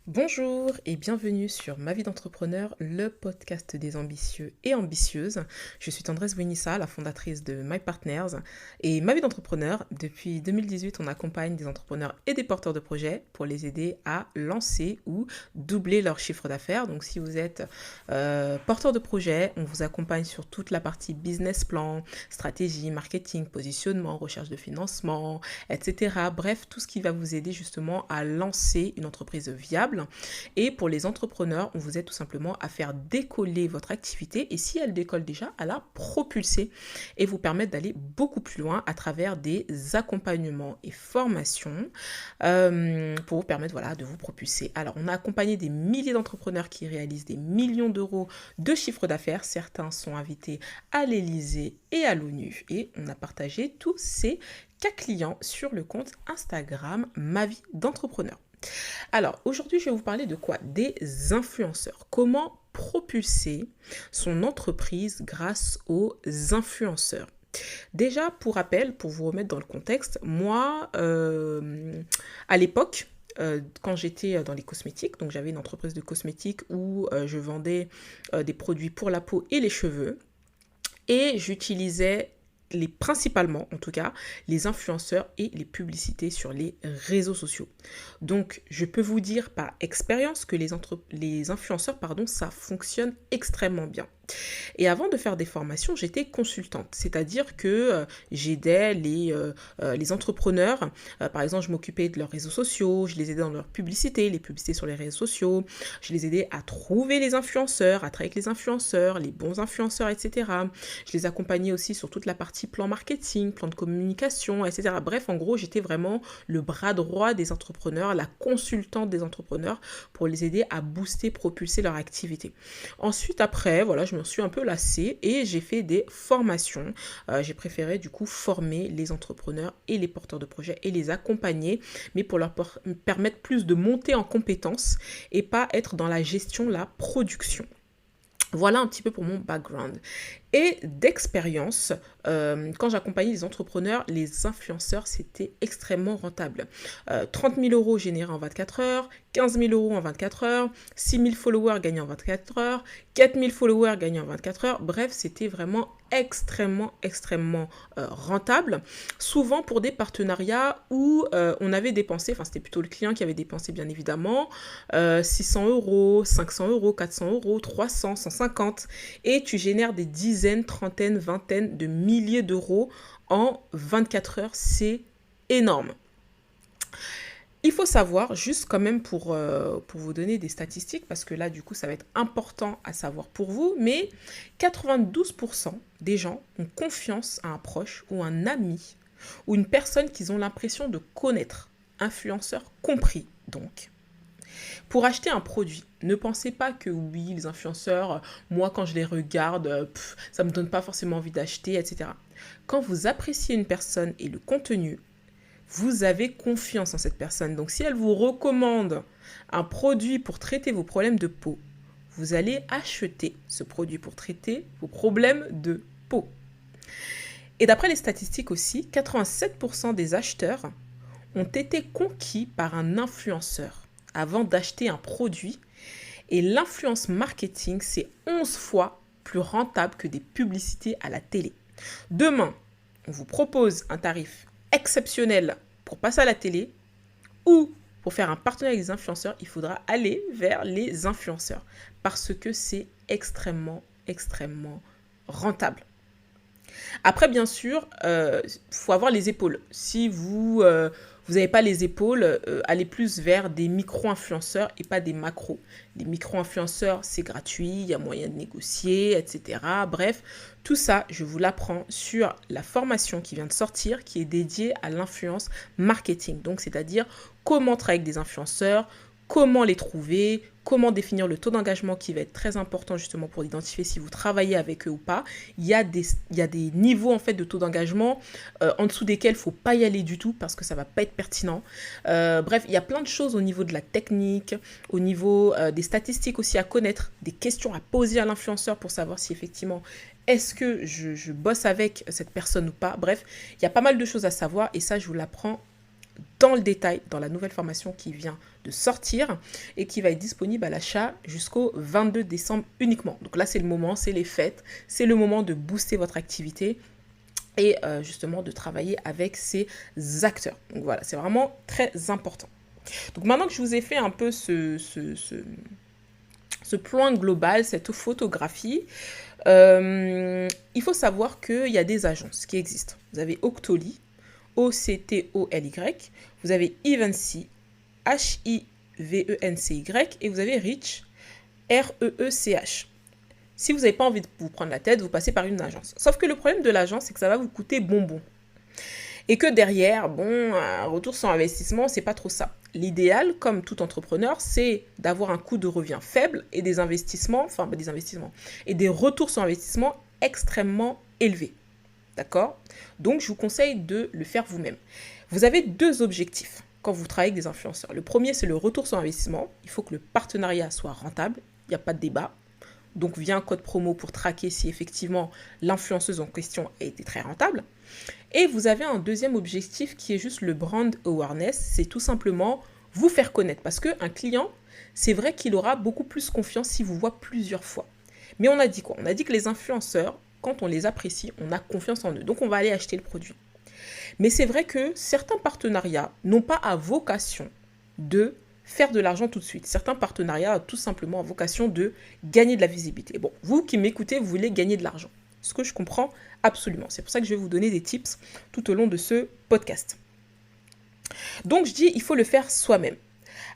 Bonjour et bienvenue sur Ma vie d'entrepreneur, le podcast des ambitieux et ambitieuses. Je suis Tendresse Winissa, la fondatrice de My Partners. Et Ma vie d'entrepreneur, depuis 2018, on accompagne des entrepreneurs et des porteurs de projets pour les aider à lancer ou doubler leur chiffre d'affaires. Donc si vous êtes porteur de projet, on vous accompagne sur toute la partie business plan, stratégie, marketing, positionnement, recherche de financement, etc. Bref, tout ce qui va vous aider justement à lancer une entreprise viable. Et pour les entrepreneurs, on vous aide tout simplement à faire décoller votre activité et si elle décolle déjà, à la propulser et vous permettre d'aller beaucoup plus loin à travers des accompagnements et formations pour vous permettre de vous propulser. Alors, on a accompagné des milliers d'entrepreneurs qui réalisent des millions d'euros de chiffre d'affaires. Certains sont invités à l'Élysée et à l'ONU et on a partagé tous ces cas clients sur le compte Instagram Ma vie d'entrepreneur. Alors, aujourd'hui, je vais vous parler de quoi? Des influenceurs. Comment propulser son entreprise grâce aux influenceurs? Déjà, pour rappel, pour vous remettre dans le contexte, moi, à l'époque, quand j'étais dans les cosmétiques, donc j'avais une entreprise de cosmétiques où je vendais des produits pour la peau et les cheveux, et j'utilisais principalement, en tout cas, les influenceurs et les publicités sur les réseaux sociaux. Donc, je peux vous dire par expérience que les influenceurs, ça fonctionne extrêmement bien. Et avant de faire des formations, j'étais consultante, c'est-à-dire que j'aidais les entrepreneurs. Par exemple, je m'occupais de leurs réseaux sociaux, je les aidais dans leurs publicités, les publicités sur les réseaux sociaux, je les aidais à trouver les influenceurs, à travailler avec les influenceurs, les bons influenceurs, etc. Je les accompagnais aussi sur toute la partie plan marketing, plan de communication, etc. Bref, en gros, j'étais vraiment le bras droit des entrepreneurs, la consultante des entrepreneurs pour les aider à booster, propulser leur activité. Ensuite, après, je me suis un peu lassée et j'ai fait des formations. J'ai préféré du coup former les entrepreneurs et les porteurs de projets et les accompagner, mais pour leur permettre plus de monter en compétences et pas être dans la gestion, la production. Voilà un petit peu pour mon background. Et d'expérience, quand j'accompagnais les entrepreneurs, les influenceurs, c'était extrêmement rentable. 30 000 euros générés en 24 heures, 15 000 euros en 24 heures, 6 000 followers gagnés en 24 heures, 4 000 followers gagnés en 24 heures. Bref, c'était vraiment extrêmement rentable. Souvent pour des partenariats où on avait dépensé, c'était plutôt le client qui avait dépensé bien évidemment, 600 euros, 500 euros, 400 euros, 300, 150. Et tu génères des dizaines, trentaines, vingtaines de milliers d'euros en 24 heures. C'est énorme. Il faut savoir, juste quand même pour vous donner des statistiques, parce que là, du coup, ça va être important à savoir pour vous, mais 92% des gens ont confiance à un proche ou un ami ou une personne qu'ils ont l'impression de connaître, influenceur compris donc. Pour acheter un produit, ne pensez pas que oui, les influenceurs, moi quand je les regarde, ça ne me donne pas forcément envie d'acheter, etc. Quand vous appréciez une personne et le contenu, vous avez confiance en cette personne. Donc si elle vous recommande un produit pour traiter vos problèmes de peau, vous allez acheter ce produit pour traiter vos problèmes de peau. Et d'après les statistiques aussi, 87% des acheteurs ont été conquis par un influenceur avant d'acheter un produit. Et l'influence marketing, c'est 11 fois plus rentable que des publicités à la télé. Demain, on vous propose un tarif exceptionnel pour passer à la télé ou pour faire un partenariat avec les influenceurs, il faudra aller vers les influenceurs parce que c'est extrêmement rentable. Après, bien sûr, faut avoir les épaules. Si vous n'avez pas les épaules, allez plus vers des micro-influenceurs et pas des macros. Les micro-influenceurs, c'est gratuit, il y a moyen de négocier, etc. Bref, tout ça, je vous l'apprends sur la formation qui vient de sortir, qui est dédiée à l'influence marketing. Donc, c'est-à-dire comment travailler avec des influenceurs, comment les trouver, comment définir le taux d'engagement qui va être très important justement pour identifier si vous travaillez avec eux ou pas. Il y a des niveaux en fait de taux d'engagement en dessous desquels il ne faut pas y aller du tout parce que ça ne va pas être pertinent. Bref, il y a plein de choses au niveau de la technique, au niveau des statistiques aussi à connaître, des questions à poser à l'influenceur pour savoir si effectivement est-ce que je bosse avec cette personne ou pas. Bref, il y a pas mal de choses à savoir et ça je vous l'apprends dans le détail dans la nouvelle formation qui vient de sortir et qui va être disponible à l'achat jusqu'au 22 décembre uniquement. Donc là, c'est le moment, c'est les fêtes, c'est le moment de booster votre activité et justement de travailler avec ces acteurs. Donc voilà, c'est vraiment très important. Donc maintenant que je vous ai fait un peu ce plan global, cette photographie, il faut savoir qu'il y a des agences qui existent. Vous avez Octoly, O-C-T-O-L-Y, vous avez Evency, H-I-V-E-N-C-Y, et vous avez Reach, R-E-E-C-H. Si vous n'avez pas envie de vous prendre la tête, vous passez par une agence. Sauf que le problème de l'agence, c'est que ça va vous coûter bonbon. Et que derrière, un retour sur investissement, c'est pas trop ça. L'idéal, comme tout entrepreneur, c'est d'avoir un coût de revient faible et des investissements, et des retours sur investissement extrêmement élevés. D'accord? Donc, je vous conseille de le faire vous-même. Vous avez deux objectifs quand vous travaillez avec des influenceurs. Le premier, c'est le retour sur investissement. Il faut que le partenariat soit rentable. Il n'y a pas de débat. Donc, via un code promo pour traquer si effectivement l'influenceuse en question a été très rentable. Et vous avez un deuxième objectif qui est juste le brand awareness. C'est tout simplement vous faire connaître. Parce qu'un client, c'est vrai qu'il aura beaucoup plus confiance s'il vous voit plusieurs fois. Mais on a dit quoi? On a dit que les influenceurs, quand on les apprécie, on a confiance en eux. Donc, on va aller acheter le produit. Mais c'est vrai que certains partenariats n'ont pas à vocation de faire de l'argent tout de suite. Certains partenariats ont tout simplement à vocation de gagner de la visibilité. Bon, vous qui m'écoutez, vous voulez gagner de l'argent. Ce que je comprends absolument. C'est pour ça que je vais vous donner des tips tout au long de ce podcast. Donc, je dis, il faut le faire soi-même.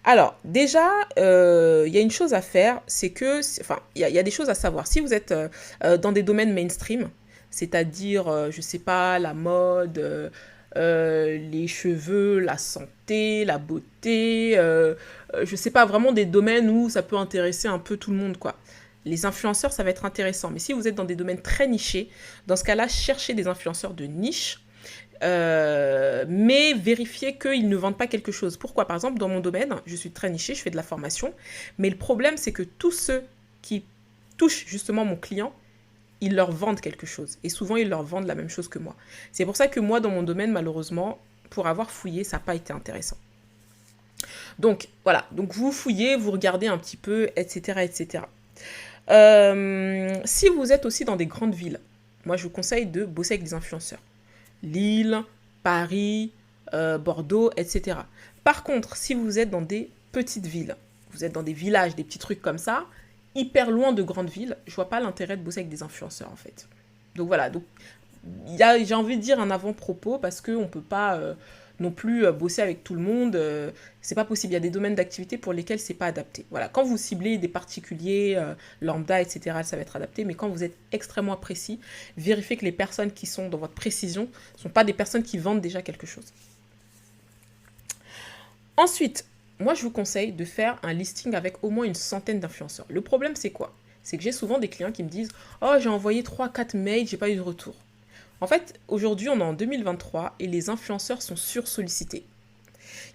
Alors, déjà, il y a une chose à faire, c'est que, il y a des choses à savoir. Si vous êtes dans des domaines mainstream, c'est-à-dire, je ne sais pas, la mode, les cheveux, la santé, la beauté, je ne sais pas, vraiment des domaines où ça peut intéresser un peu tout le monde, quoi. Les influenceurs, ça va être intéressant. Mais si vous êtes dans des domaines très nichés, dans ce cas-là, cherchez des influenceurs de niche, mais vérifiez qu'ils ne vendent pas quelque chose. Pourquoi? Par exemple, dans mon domaine, je suis très nichée, je fais de la formation, mais le problème, c'est que tous ceux qui touchent justement mon client, ils leur vendent quelque chose. Et souvent, ils leur vendent la même chose que moi. C'est pour ça que moi, dans mon domaine, malheureusement, pour avoir fouillé, ça n'a pas été intéressant. Donc, voilà. Donc, vous fouillez, vous regardez un petit peu, etc., etc. Si vous êtes aussi dans des grandes villes, moi, je vous conseille de bosser avec des influenceurs. Lille, Paris, Bordeaux, etc. Par contre, si vous êtes dans des petites villes, vous êtes dans des villages, des petits trucs comme ça, hyper loin de grandes villes, je vois pas l'intérêt de bosser avec des influenceurs en fait. Donc voilà, donc j'ai envie de dire un avant-propos parce qu'on ne peut pas non plus bosser avec tout le monde, c'est pas possible, il y a des domaines d'activité pour lesquels c'est pas adapté. Voilà, quand vous ciblez des particuliers, lambda, etc., ça va être adapté, mais quand vous êtes extrêmement précis, vérifiez que les personnes qui sont dans votre précision ne sont pas des personnes qui vendent déjà quelque chose. Ensuite, moi, je vous conseille de faire un listing avec au moins une centaine d'influenceurs. Le problème, c'est quoi? C'est que j'ai souvent des clients qui me disent « Oh, j'ai envoyé 3-4 mails, j'ai pas eu de retour. » En fait, aujourd'hui, on est en 2023 et les influenceurs sont sursollicités.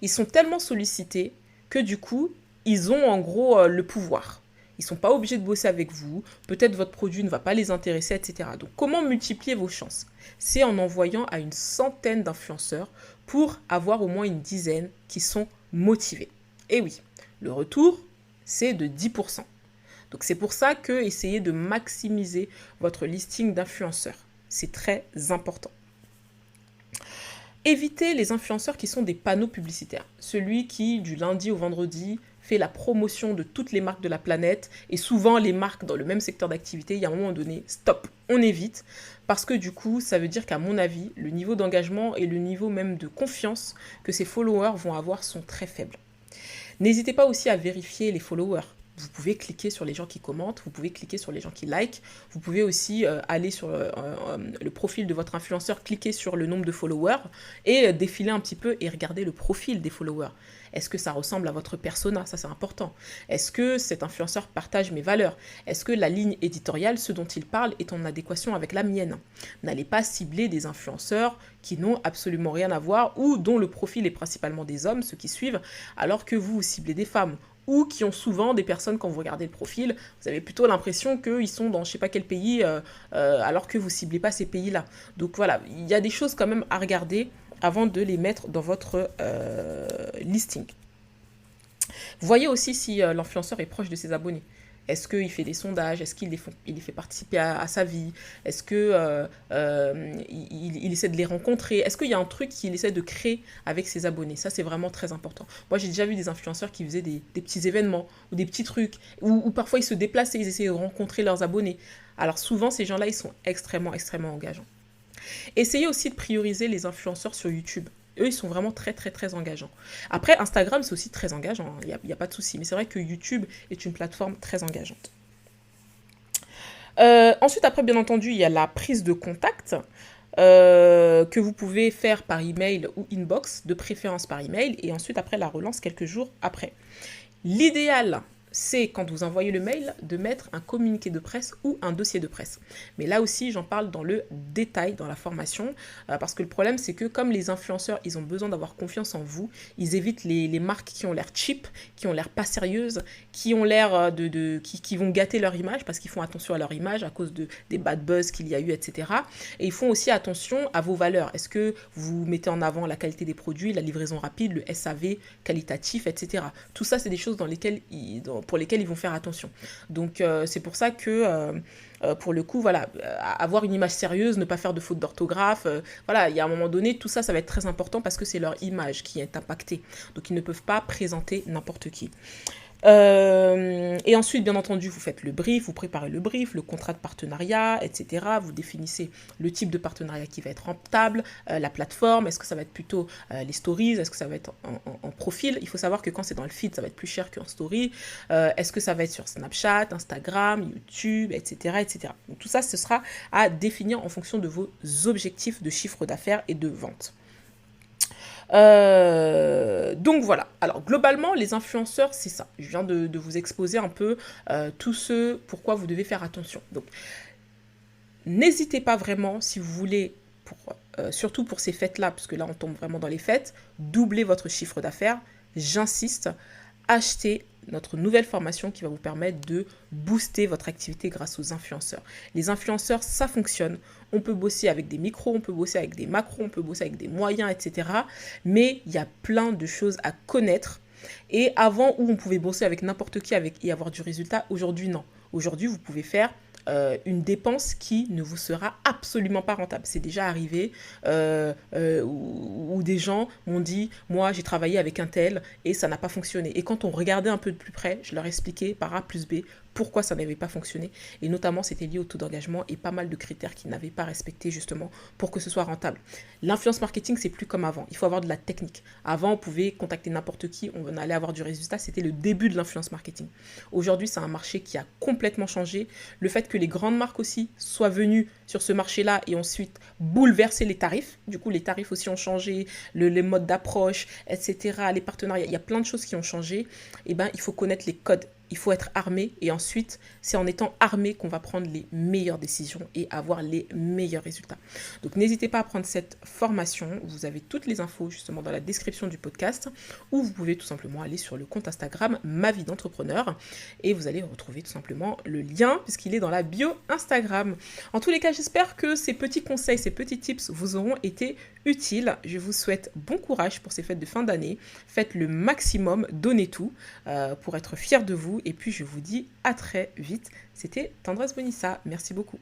Ils sont tellement sollicités que du coup, ils ont en gros le pouvoir. Ils ne sont pas obligés de bosser avec vous. Peut-être votre produit ne va pas les intéresser, etc. Donc, comment multiplier vos chances? C'est en envoyant à une centaine d'influenceurs pour avoir au moins une dizaine qui sont motivés. Et oui, le retour, c'est de 10%. Donc, c'est pour ça que essayez de maximiser votre listing d'influenceurs. C'est très important. Évitez les influenceurs qui sont des panneaux publicitaires. Celui qui, du lundi au vendredi, fait la promotion de toutes les marques de la planète et souvent les marques dans le même secteur d'activité, il y a un moment donné, stop, on évite parce que du coup, ça veut dire qu'à mon avis, le niveau d'engagement et le niveau même de confiance que ces followers vont avoir sont très faibles. N'hésitez pas aussi à vérifier les followers. Vous pouvez cliquer sur les gens qui commentent, vous pouvez cliquer sur les gens qui like, vous pouvez aussi aller sur le profil de votre influenceur, cliquer sur le nombre de followers et défiler un petit peu et regarder le profil des followers. Est-ce que ça ressemble à votre persona? Ça, c'est important. Est-ce que cet influenceur partage mes valeurs? Est-ce que la ligne éditoriale, ce dont il parle, est en adéquation avec la mienne? N'allez pas cibler des influenceurs qui n'ont absolument rien à voir ou dont le profil est principalement des hommes, ceux qui suivent, alors que vous ciblez des femmes ou qui ont souvent des personnes, quand vous regardez le profil, vous avez plutôt l'impression qu'ils sont dans je ne sais pas quel pays, alors que vous ne ciblez pas ces pays-là. Donc voilà, il y a des choses quand même à regarder avant de les mettre dans votre listing. Voyez aussi si l'influenceur est proche de ses abonnés. Est-ce qu'il fait des sondages? Est-ce qu'il les fait participer à sa vie? Est-ce qu'il il essaie de les rencontrer? Est-ce qu'il y a un truc qu'il essaie de créer avec ses abonnés? Ça, c'est vraiment très important. Moi, j'ai déjà vu des influenceurs qui faisaient des petits événements ou des petits trucs, ou parfois ils se déplaçaient, ils essayaient de rencontrer leurs abonnés. Alors souvent, ces gens-là, ils sont extrêmement, extrêmement engageants. Essayez aussi de prioriser les influenceurs sur YouTube. Eux, ils sont vraiment très, très, très engageants. Après, Instagram, c'est aussi très engageant. Il n'y a pas de souci. Mais c'est vrai que YouTube est une plateforme très engageante. Ensuite, après, bien entendu, il y a la prise de contact que vous pouvez faire par email ou inbox, de préférence par email, et ensuite, après, la relance quelques jours après. L'idéal, c'est quand vous envoyez le mail de mettre un communiqué de presse ou un dossier de presse. Mais là aussi, j'en parle dans le détail dans la formation, parce que le problème, c'est que comme les influenceurs, ils ont besoin d'avoir confiance en vous, ils évitent les marques qui ont l'air cheap, qui ont l'air pas sérieuses, qui ont l'air qui vont gâter leur image, parce qu'ils font attention à leur image à cause des bad buzz qu'il y a eu, etc. Et ils font aussi attention à vos valeurs. Est-ce que vous mettez en avant la qualité des produits, la livraison rapide, le SAV qualitatif, etc. Tout ça, c'est des choses pour lesquels ils vont faire attention. Donc, c'est pour ça que, pour le coup, voilà, avoir une image sérieuse, ne pas faire de fautes d'orthographe, voilà, il y a un moment donné, tout ça, ça va être très important parce que c'est leur image qui est impactée. Donc, ils ne peuvent pas présenter n'importe qui. Et ensuite, bien entendu, vous faites le brief, vous préparez le brief, le contrat de partenariat, etc. Vous définissez le type de partenariat qui va être rentable, la plateforme, est-ce que ça va être plutôt les stories, est-ce que ça va être en profil. Il faut savoir que quand c'est dans le feed, ça va être plus cher qu'en story. Est-ce que ça va être sur Snapchat, Instagram, YouTube, etc., etc. Donc, tout ça, ce sera à définir en fonction de vos objectifs de chiffre d'affaires et de vente. Donc voilà, alors globalement les influenceurs c'est ça, je viens de vous exposer un peu tout ce pourquoi vous devez faire attention. Donc n'hésitez pas vraiment si vous voulez, surtout pour ces fêtes-là, parce que là on tombe vraiment dans les fêtes, doubler votre chiffre d'affaires, j'insiste, achetez notre nouvelle formation qui va vous permettre de booster votre activité grâce aux influenceurs. Les influenceurs, ça fonctionne. On peut bosser avec des micros, on peut bosser avec des macros, on peut bosser avec des moyens, etc. Mais il y a plein de choses à connaître. Et avant, où on pouvait bosser avec n'importe qui et avoir du résultat, aujourd'hui, non. Aujourd'hui, vous pouvez faire une dépense qui ne vous sera absolument pas rentable. C'est déjà arrivé où des gens m'ont dit, moi j'ai travaillé avec un tel et ça n'a pas fonctionné. Et quand on regardait un peu de plus près, je leur expliquais par A plus B pourquoi ça n'avait pas fonctionné. Et notamment, c'était lié au taux d'engagement et pas mal de critères qu'ils n'avaient pas respectés justement pour que ce soit rentable. L'influence marketing, c'est plus comme avant. Il faut avoir de la technique. Avant, on pouvait contacter n'importe qui, on allait avoir du résultat. C'était le début de l'influence marketing. Aujourd'hui, c'est un marché qui a complètement changé. Le fait que les grandes marques aussi soient venues sur ce marché-là et ensuite bouleverser les tarifs. Du coup, les tarifs aussi ont changé, les modes d'approche, etc., les partenariats. Il y a plein de choses qui ont changé. Et ben, il faut connaître les codes. Il faut être armé et ensuite, c'est en étant armé qu'on va prendre les meilleures décisions et avoir les meilleurs résultats. Donc, n'hésitez pas à prendre cette formation. Vous avez toutes les infos justement dans la description du podcast ou vous pouvez tout simplement aller sur le compte Instagram Ma Vie d'Entrepreneur et vous allez retrouver tout simplement le lien puisqu'il est dans la bio Instagram. En tous les cas, j'espère que ces petits conseils, ces petits tips vous auront été utiles. Je vous souhaite bon courage pour ces fêtes de fin d'année. Faites le maximum, donnez tout pour être fiers de vous. Et puis, je vous dis à très vite. C'était Tendresse Bonissa. Merci beaucoup.